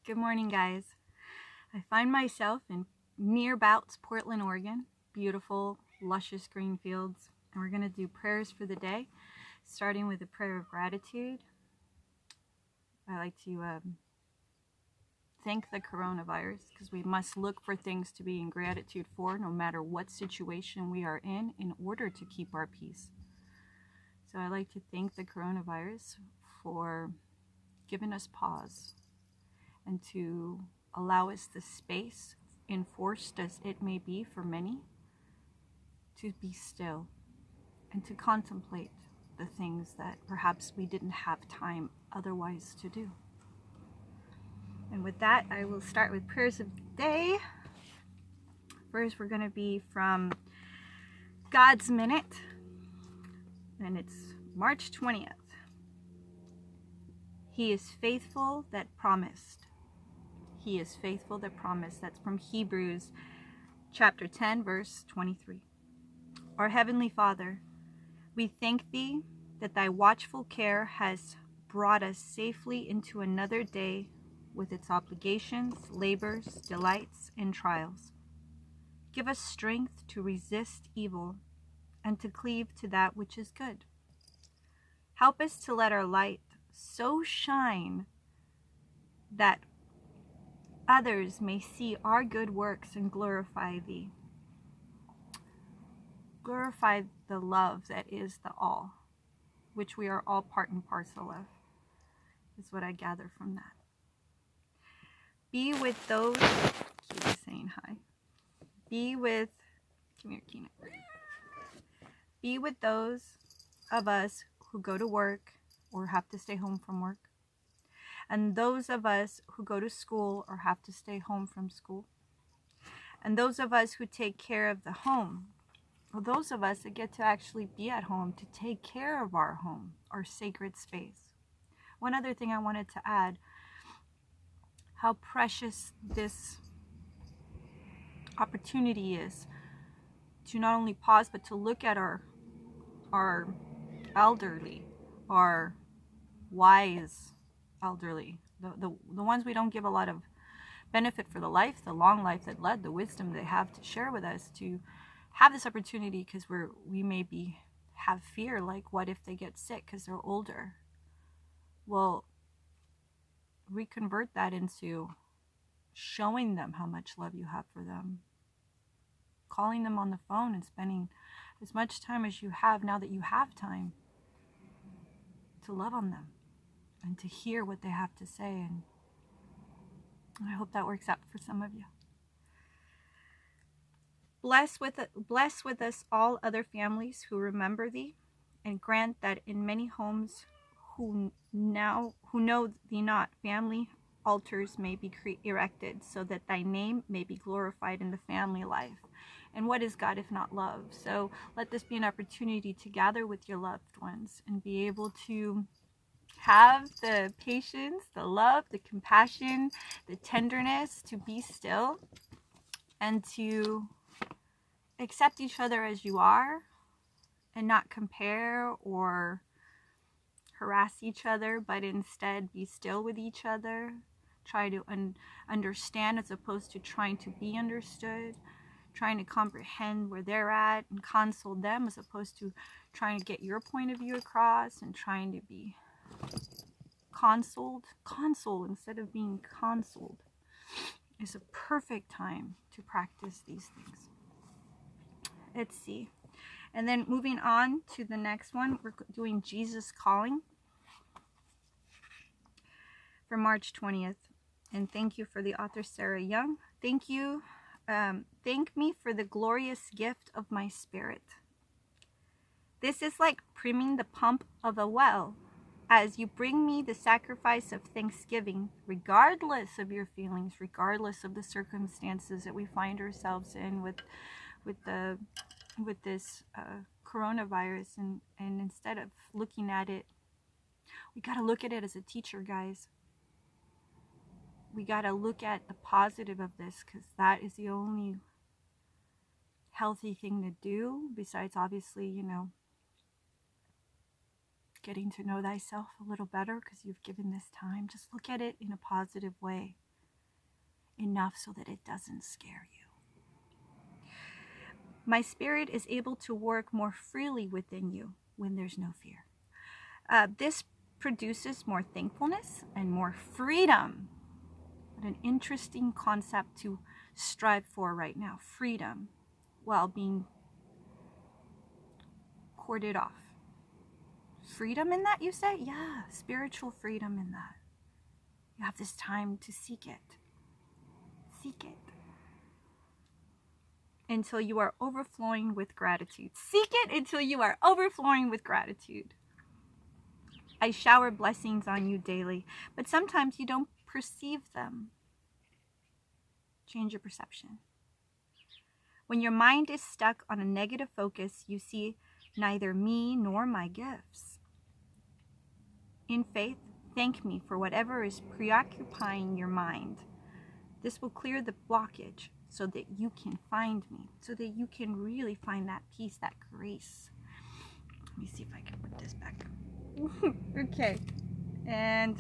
Good morning, guys. I find myself in near Bouts, Portland, Oregon. Beautiful, luscious green fields. And we're going to do prayers for the day, starting with a prayer of gratitude. I like to thank the coronavirus because we must look for things to be in gratitude for, no matter what situation we are in order to keep our peace. So I like to thank the coronavirus for giving us pause and to allow us the space, enforced as it may be for many, to be still and to contemplate the things that perhaps we didn't have time otherwise to do. And with that, I will start with prayers of the day. First, we're going to be from God's Minute, and it's March 20th. He is faithful that promised. He is faithful that promised. That's from Hebrews chapter 10, verse 23. Our Heavenly Father, we thank Thee that Thy watchful care has brought us safely into another day with its obligations, labors, delights, and trials. Give us strength to resist evil and to cleave to that which is good. Help us to let our light so shine that others may see our good works and glorify Thee. Glorify the love that is the all, which we are all part and parcel of, is what I gather from that. Be with those, Kena's saying hi. Come here, Kena. Be with those of us who go to work or have to stay home from work, and those of us who go to school or have to stay home from school, and those of us who take care of the home, or those of us that get to actually be at home to take care of our home, our sacred space. One other thing I wanted to add, how precious this opportunity is to not only pause, but to look at our elderly, our wise elderly, the ones we don't give a lot of benefit for the long life that led, the wisdom they have to share with us, to have this opportunity because we maybe have fear, like what if they get sick because they're older. Well, reconvert that into showing them how much love you have for them, calling them on the phone and spending as much time as you have now that you have time to love on them and to hear what they have to say. And I hope that works out for some of you. Bless with us all other families who remember Thee, and grant that in many homes who know Thee not, family altars may be erected, so that Thy name may be glorified in the family life. And what is God if not love? So let this be an opportunity to gather with your loved ones and be able to have the patience, the love, the compassion, the tenderness to be still and to accept each other as you are and not compare or harass each other, but instead be still with each other. Try to understand as opposed to trying to be understood. Trying to comprehend where they're at and console them as opposed to trying to get your point of view across and trying to be consoled. Console instead of being consoled is a perfect time to practice these things. Let's see. And then moving on to the next one, we're doing Jesus Calling for March 20th. And thank you for the author, Sarah Young. Thank you. Thank me for the glorious gift of my spirit. This is like priming the pump of a well, as you bring me the sacrifice of thanksgiving, regardless of your feelings, regardless of the circumstances that we find ourselves in with this coronavirus. And instead of looking at it, we got to look at it as a teacher, guys. We got to look at the positive of this, because that is the only healthy thing to do, besides obviously, getting to know thyself a little better because you've given this time. Just look at it in a positive way. enough so that it doesn't scare you. My spirit is able to work more freely within you when there's no fear. This produces more thankfulness and more freedom. What an interesting concept to strive for right now. Freedom while being corded off. Freedom in that, you say? Yeah, spiritual freedom in that. You have this time to seek it. Seek it. Until you are overflowing with gratitude. Seek it until you are overflowing with gratitude. I shower blessings on you daily, but sometimes you don't perceive them. Change your perception. When your mind is stuck on a negative focus, you see neither me nor my gifts. In faith, thank me for whatever is preoccupying your mind. This will clear the blockage so that you can find me, so that you can really find that peace, that grace. Let me see if I can put this back. Okay. And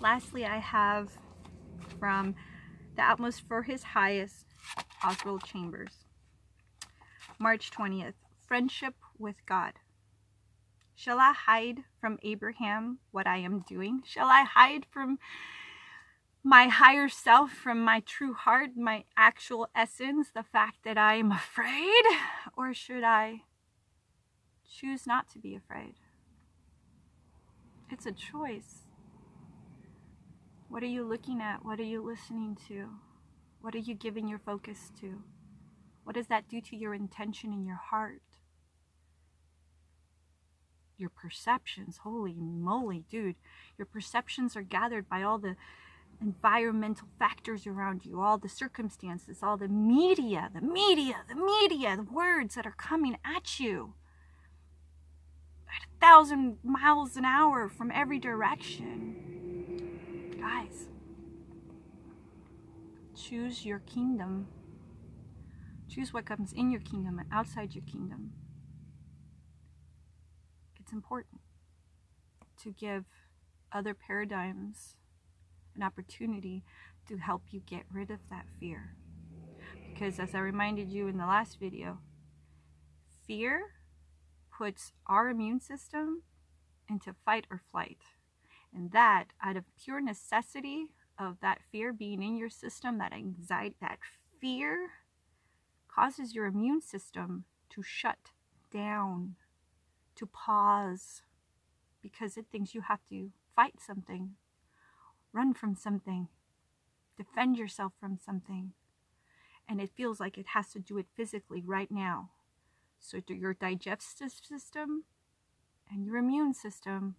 lastly, I have from The Utmost for His Highest, Oswald Chambers. March 20th. Friendship with God. Shall I hide from Abraham what I am doing? Shall I hide from my higher self, from my true heart, my actual essence, the fact that I am afraid? Or should I choose not to be afraid? It's a choice. What are you looking at? What are you listening to? What are you giving your focus to? What does that do to your intention in your heart? Your perceptions, holy moly, dude. Your perceptions are gathered by all the environmental factors around you, all the circumstances, all the media, the words that are coming at you at 1,000 miles an hour from every direction. Guys, choose your kingdom. Choose what comes in your kingdom and outside your kingdom. It's important to give other paradigms an opportunity to help you get rid of that fear. Because as I reminded you in the last video, fear puts our immune system into fight or flight. And that, out of pure necessity of that fear being in your system, that anxiety, that fear causes your immune system to shut down, to pause, because it thinks you have to fight something, run from something, defend yourself from something. And it feels like it has to do it physically right now. So your digestive system and your immune system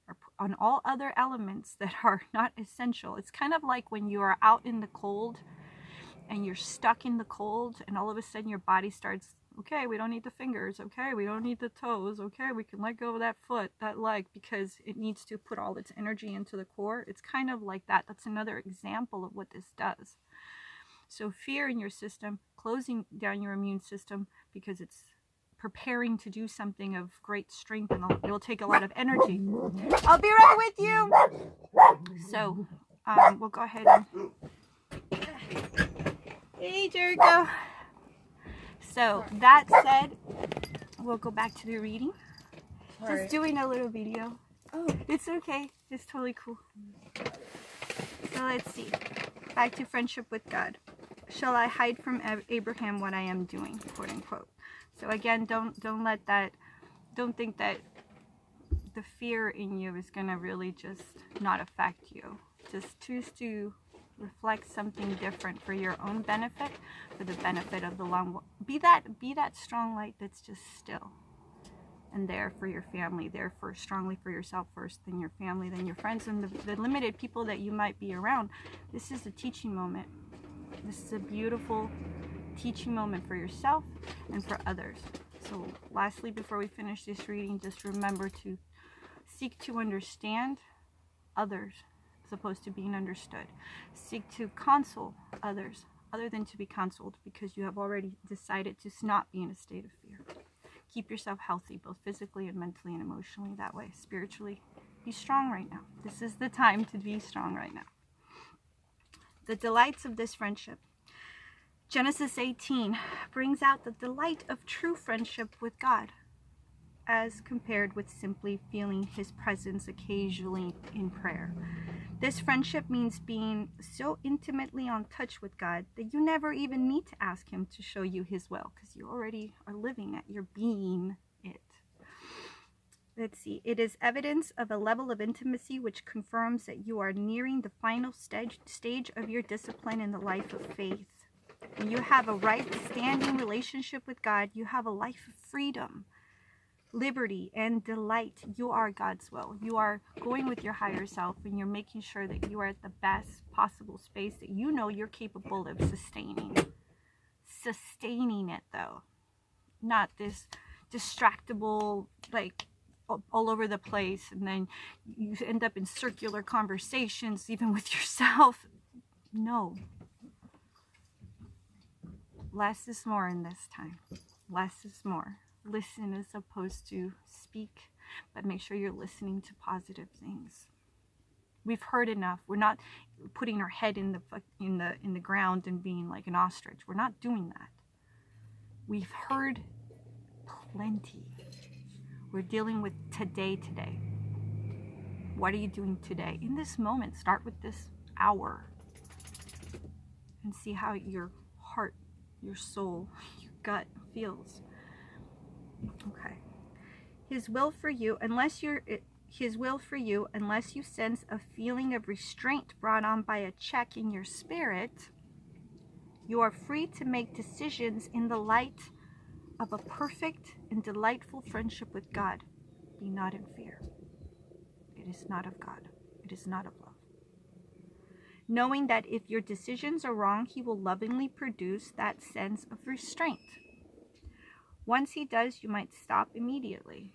are on all other elements that are not essential. It's kind of like when you are out in the cold and you're stuck in the cold, and all of a sudden your body starts, okay, we don't need the fingers, okay, we don't need the toes, okay, we can let go of that foot, that leg, because it needs to put all its energy into the core. It's kind of like that. That's another example of what this does. So fear in your system, closing down your immune system because it's preparing to do something of great strength, and it'll take a lot of energy. I'll be right with you. So we'll go ahead and... Hey, Jericho. So that said, we'll go back to the reading. Sorry. Just doing a little video. Oh, it's okay. It's totally cool. So let's see. Back to friendship with God. Shall I hide from Abraham what I am doing, quote unquote. So again, don't think that the fear in you is gonna really just not affect you. Just choose to reflect something different for your own benefit, for the benefit of the long. Be that strong light that's just still and there for your family, there for strongly for yourself first, then your family, then your friends, and the limited people that you might be around. This is a teaching moment. This is a beautiful teaching moment for yourself and for others. So lastly, before we finish this reading, just remember to seek to understand others as opposed to being understood. Seek to console others other than to be consoled, because you have already decided to not be in a state of fear. Keep yourself healthy, both physically and mentally and emotionally. That way, spiritually, be strong right now. This is the time to be strong right now. The delights of this friendship. Genesis 18 brings out the delight of true friendship with God, as compared with simply feeling his presence occasionally in prayer. This friendship means being so intimately on touch with God that you never even need to ask him to show you his will, because you already are living it. You're being it. Let's see. It is evidence of a level of intimacy which confirms that you are nearing the final stage of your discipline in the life of faith. When you have a right standing relationship with God, you have a life of freedom, liberty, and delight. You are God's will. You are going with your higher self, and you're making sure that you are at the best possible space that you know you're capable of sustaining. Sustaining it, though. Not this distractible, like, all over the place, and then you end up in circular conversations, even with yourself. No. Less is more in this time. Less is more. Listen as opposed to speak, but make sure you're listening to positive things. We've heard enough. We're not putting our head in the ground and being like an ostrich. We're not doing that. We've heard plenty. We're dealing with today. What are you doing today? In this moment, start with this hour and see how your heart, your soul, your gut feels. Okay. His will for you, unless you sense a feeling of restraint brought on by a check in your spirit, you are free to make decisions in the light of a perfect and delightful friendship with God. Be not in fear. It is not of God. It is not of love. Knowing that if your decisions are wrong, he will lovingly produce that sense of restraint. Once he does, you might stop immediately.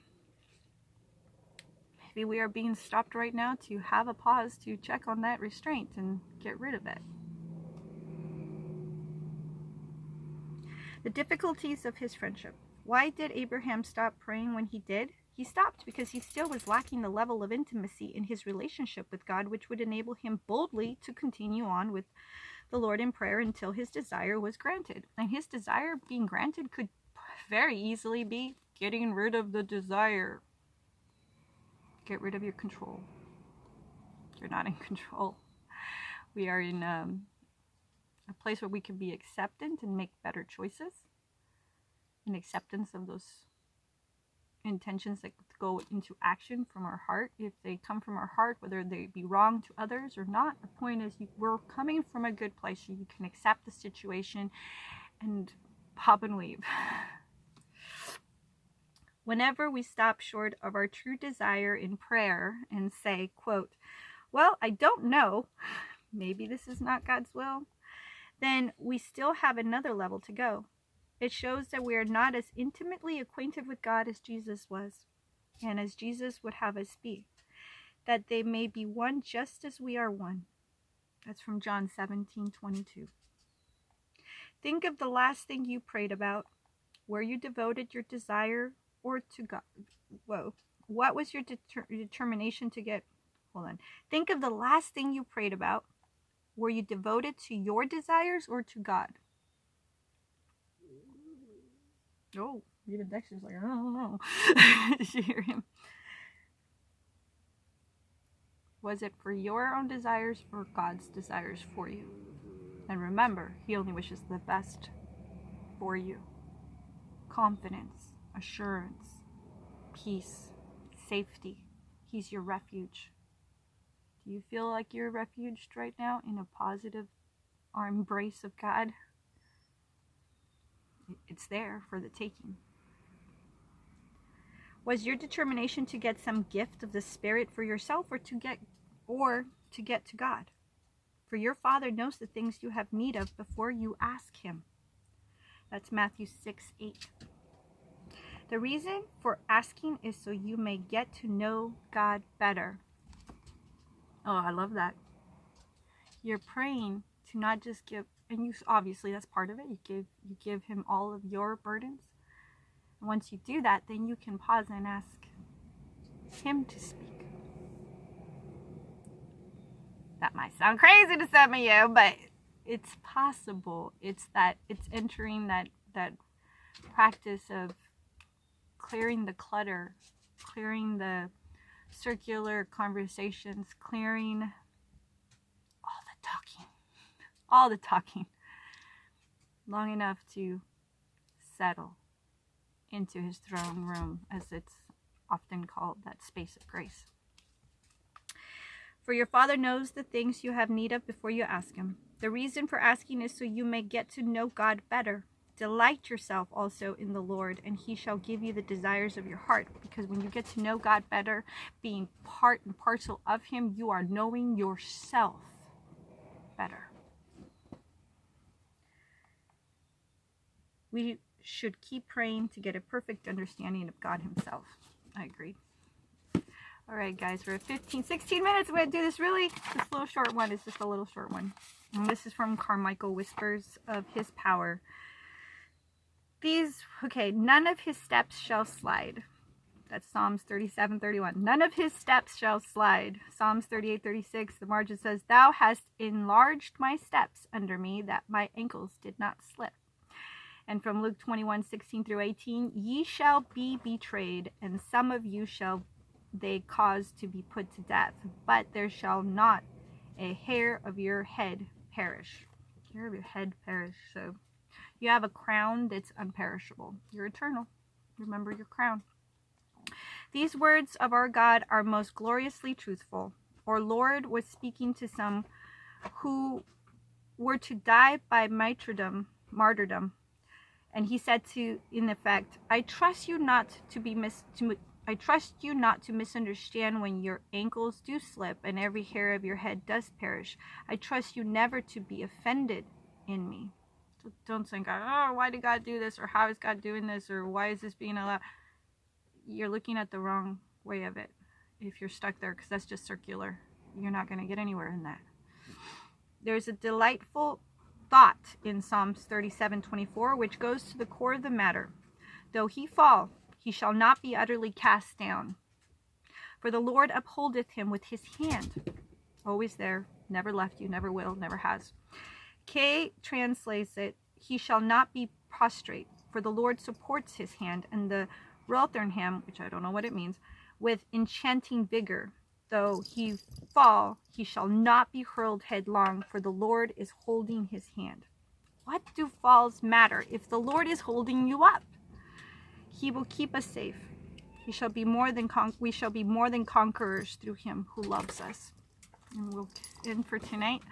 Maybe we are being stopped right now to have a pause to check on that restraint and get rid of it. The difficulties of his friendship. Why did Abraham stop praying when he did? He stopped because he still was lacking the level of intimacy in his relationship with God, which would enable him boldly to continue on with the Lord in prayer until his desire was granted. And his desire being granted could very easily be getting rid of the desire. Get rid of your control. You're not in control. We are in a place where we can be acceptant and make better choices. In acceptance of those intentions that go into action from our heart. If they come from our heart, whether they be wrong to others or not, the point is we're coming from a good place. So you can accept the situation and pop and leave. Whenever we stop short of our true desire in prayer and say, quote, well, I don't know, maybe this is not God's will, then we still have another level to go. It shows that we are not as intimately acquainted with God as Jesus was, and as Jesus would have us be, that they may be one just as we are one. That's from John 17:22. Think of the last thing you prayed about, where you devoted your desire or to God. Whoa. What was your determination to get? Hold on. Think of the last thing you prayed about, were you devoted to your desires or to God? Oh, even Dexter's like, I don't know. Did you hear him? Was it for your own desires or God's desires for you? And remember, he only wishes the best for you. Confidence, assurance, peace, safety. He's your refuge. Do you feel like you're refuged right now in a positive embrace of God? It's there for the taking. Was your determination to get some gift of the Spirit for yourself or to get to God? For your Father knows the things you have need of before you ask him. That's Matthew 6:8. The reason for asking is so you may get to know God better. Oh, I love that. You're praying to not just give, and you obviously that's part of it. You give him all of your burdens. And once you do that, then you can pause and ask him to speak. That might sound crazy to some of you, but it's possible. It's entering that practice of clearing the clutter, clearing the circular conversations, clearing all the talking, long enough to settle into his throne room, as it's often called, that space of grace. For your Father knows the things you have need of before you ask him. The reason for asking is so you may get to know God better. Delight yourself also in the Lord, and he shall give you the desires of your heart. Because when you get to know God better, being part and parcel of him, you are knowing yourself better. We should keep praying to get a perfect understanding of God himself. I agree. All right, guys, we're at 16 minutes. We're going to do this little short one. It's just a little short one. And this is from Carmichael, Whispers of His Power. None of his steps shall slide. That's Psalms 37:31. None of his steps shall slide. Psalms 38:36. The margin says, Thou hast enlarged my steps under me, that my ankles did not slip. And from Luke 21:16-18, Ye shall be betrayed, and some of you shall they cause to be put to death, but there shall not a hair of your head perish. Hair of your head perish. So you have a crown that's unperishable. You're eternal. Remember your crown. These words of our God are most gloriously truthful. Our Lord was speaking to some who were to die by martyrdom. And he said in effect, I trust you not to misunderstand when your ankles do slip and every hair of your head does perish. I trust you never to be offended in me. So don't think, oh, why did God do this? Or how is God doing this? Or why is this being allowed? You're looking at the wrong way of it if you're stuck there, because that's just circular. You're not going to get anywhere in that. There's a delightful thought in Psalms 37:24, which goes to the core of the matter. Though he fall, he shall not be utterly cast down. For the Lord upholdeth him with his hand. Always there, never left you, never will, never has. Kay translates it, he shall not be prostrate, for the Lord supports his hand, and the Rotherham, which I don't know what it means, with enchanting vigor. Though he fall, he shall not be hurled headlong, for the Lord is holding his hand. What do falls matter if the Lord is holding you up? He will keep us safe. We shall be more than conquerors through him who loves us. And we'll end for tonight,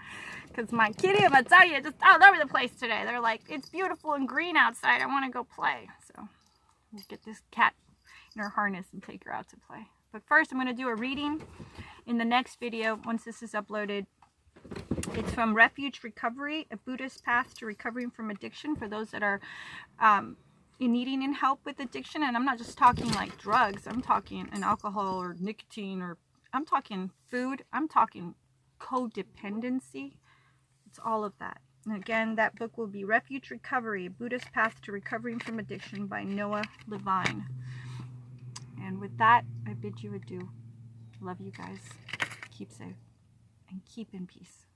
because my kitty, I'm gonna tell you, just all over the place today. They're like, it's beautiful and green outside, I want to go play. So we'll get this cat in her harness and take her out to play. But first, I'm going to do a reading in the next video once this is uploaded. It's from Refuge Recovery, a Buddhist path to recovering from addiction for those that are needing help with addiction. And I'm not just talking like drugs. I'm talking an alcohol or nicotine, or I'm talking food. I'm talking codependency. It's all of that. And again, that book will be Refuge Recovery, a Buddhist path to recovering from addiction by Noah Levine. And with that, I bid you adieu. Love you guys. Keep safe and keep in peace.